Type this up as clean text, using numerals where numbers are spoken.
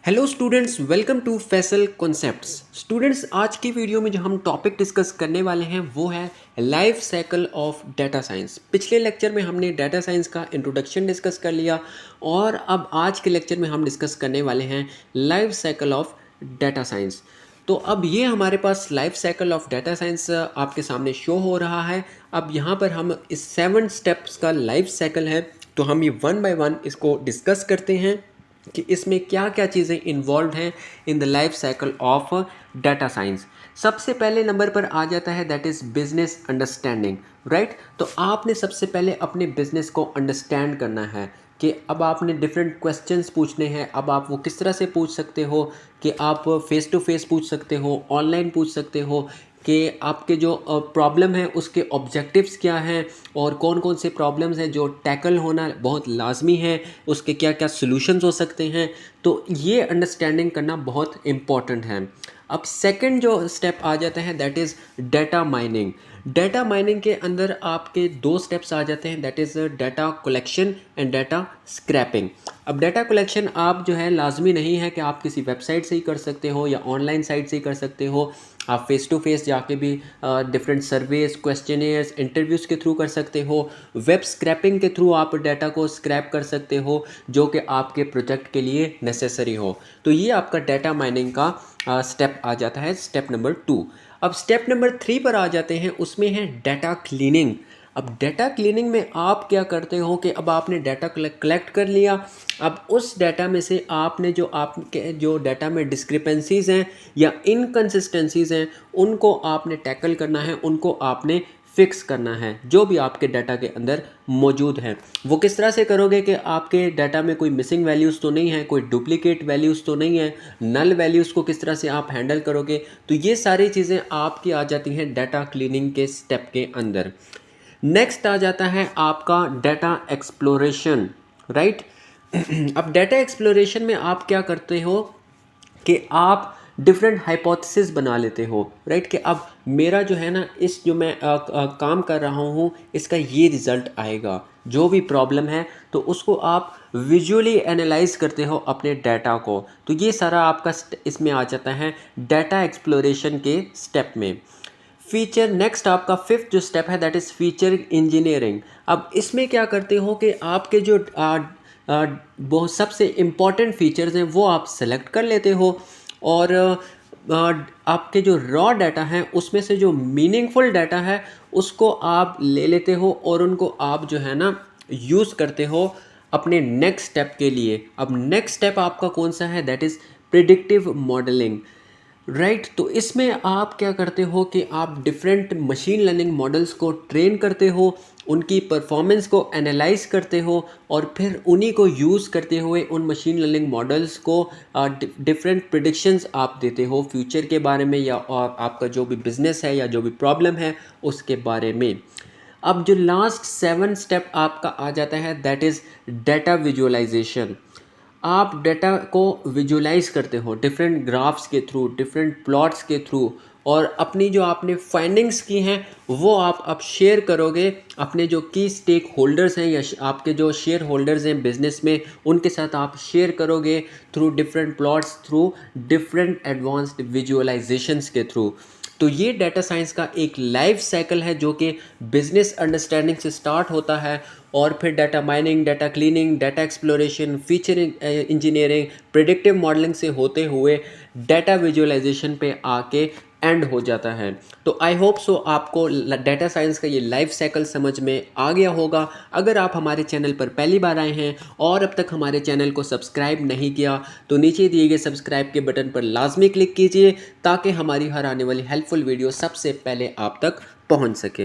Hello students, welcome to Faisal concepts. Students, आज की video में जो हम टॉपिक डिस्कस करने वाले हैं वो है life cycle of data science. पिछले लेक्चर में हमने डाटा साइंस का इंट्रोडक्शन डिस्कस कर लिया और अब आज के लेक्चर में हम डिस्कस करने वाले हैं life cycle of data science. तो अब ये हमारे पास life cycle of data science आपके सामने शो हो रहा है। अब यहाँ पर हम इस 7 स्टेप्स का लाइफ साइकिल है, तो हम ये वन बाय वन इसको डिस्कस करते हैं कि इसमें क्या क्या चीज़ें इन्वॉल्व हैं in the life cycle of data science. सबसे पहले नंबर पर आ जाता है that is business understanding, right. तो आपने सबसे पहले अपने बिजनेस को अंडरस्टैंड करना है कि अब आपने डिफरेंट क्वेश्चंस पूछने हैं। अब आप वो किस तरह से पूछ सकते हो कि आप फेस टू फेस पूछ सकते हो, ऑनलाइन पूछ सकते हो कि आपके जो प्रॉब्लम है उसके ऑब्जेक्टिव्स क्या हैं और कौन कौन से प्रॉब्लम्स हैं जो टैकल होना बहुत लाजमी है, उसके क्या क्या सॉल्यूशंस हो सकते हैं। तो ये अंडरस्टैंडिंग करना बहुत इम्पॉर्टेंट है। अब सेकंड जो स्टेप आ जाता है that is data mining. Data mining के अंदर आपके 2 स्टेप्स आ जाते हैं, that is data collection and data scraping. अब डाटा कलेक्शन आप जो है लाजमी नहीं है कि आप किसी वेबसाइट से ही कर सकते हो या ऑनलाइन साइट से ही कर सकते हो। आप फेस टू फेस जाके भी डिफरेंट सर्वेस, क्वेश्चनेयर्स, इंटरव्यूज़ के थ्रू कर सकते हो। वेब स्क्रैपिंग के थ्रू आप डाटा को स्क्रैप कर सकते हो जो कि आपके प्रोजेक्ट के लिए नेसेसरी हो। तो ये आपका डाटा माइनिंग का स्टेप आ जाता है, स्टेप नंबर 2। अब स्टेप नंबर 3 पर आ जाते हैं, उसमें है डाटा क्लीनिंग। अब डाटा क्लीनिंग में आप क्या करते हो कि अब आपने डाटा कलेक्ट कर लिया। अब उस डाटा में से आपने जो आपके जो डाटा में डिस्क्रिपेंसीज़ हैं या इनकन्सिस्टेंसीज़ हैं उनको आपने टैकल करना है, उनको आपने फिक्स करना है जो भी आपके डाटा के अंदर मौजूद है। वो किस तरह से करोगे कि आपके डाटा में कोई मिसिंग वैल्यूज़ तो नहीं है, कोई डुप्लीकेट वैल्यूज़ तो नहीं है, नल वैल्यूज़ को किस तरह से आप हैंडल करोगे। तो ये सारी चीज़ें आपकी आ जाती हैं डाटा क्लीनिंग के स्टेप के अंदर। नेक्स्ट आ जाता है आपका डाटा एक्सप्लोरेशन, राइट। अब डाटा एक्सप्लोरेशन में आप क्या करते हो कि आप डिफरेंट हाइपोथेसिस बना लेते हो, राइट। कि अब मेरा जो है ना इस जो मैं काम कर रहा हूँ इसका ये रिज़ल्ट आएगा, जो भी प्रॉब्लम है तो उसको आप विजुअली एनालाइज करते हो अपने डाटा को। तो ये सारा आपका इसमें आ जाता है डाटा एक्सप्लोरेशन के स्टेप में। फीचर नेक्स्ट आपका 5th जो स्टेप है दैट इज़ फीचर इंजीनियरिंग। अब इसमें क्या करते हो कि आपके जो बहुत सबसे इम्पॉर्टेंट फीचर्स हैं वो आप सेलेक्ट कर लेते हो और आपके जो रॉ डाटा हैं उसमें से जो मीनिंगफुल डाटा है उसको आप ले लेते हो और उनको आप जो है ना यूज़ करते हो अपने नेक्स्ट स्टेप के लिए। अब नेक्स्ट स्टेप आपका कौन सा है that is predictive modelling, right. तो इसमें आप क्या करते हो कि आप डिफरेंट मशीन लर्निंग मॉडल्स को ट्रेन करते हो, उनकी परफॉर्मेंस को एनालाइज करते हो और फिर उन्हीं को यूज़ करते हुए उन मशीन लर्निंग मॉडल्स को डिफरेंट प्रिडिक्शंस आप देते हो फ्यूचर के बारे में या और आपका जो भी बिजनेस है या जो भी प्रॉब्लम है उसके बारे में। अब जो लास्ट 7 स्टेप आपका आ जाता है दैट इज़ डाटा विजुअलाइजेशन। आप डाटा को विजुलाइज करते हो डिफरेंट ग्राफ्स के थ्रू, डिफरेंट प्लॉट्स के थ्रू और अपनी जो आपने फाइंडिंग्स की हैं वो आप अब शेयर करोगे अपने जो की स्टेक होल्डर्स हैं या आपके जो शेयर होल्डर्स हैं बिजनेस में, उनके साथ आप शेयर करोगे through different plots, through different advanced visualisations के थ्रू। तो ये डाटा साइंस का एक लाइफ साइकिल है जो कि बिजनेस अंडरस्टैंडिंग से स्टार्ट होता है और फिर data mining, data cleaning, data exploration, feature engineering, predictive modelling से होते हुए डाटा विजुअलाइजेशन पे आके एंड हो जाता है। तो आई होप सो आपको डाटा साइंस का ये लाइफ साइकिल समझ में आ गया होगा। अगर आप हमारे चैनल पर पहली बार आए हैं और अब तक हमारे चैनल को सब्सक्राइब नहीं किया तो नीचे दिए गए सब्सक्राइब के बटन पर लाजमी क्लिक कीजिए ताकि हमारी हर आने वाली हेल्पफुल वीडियो सबसे पहले आप तक पहुंच सके।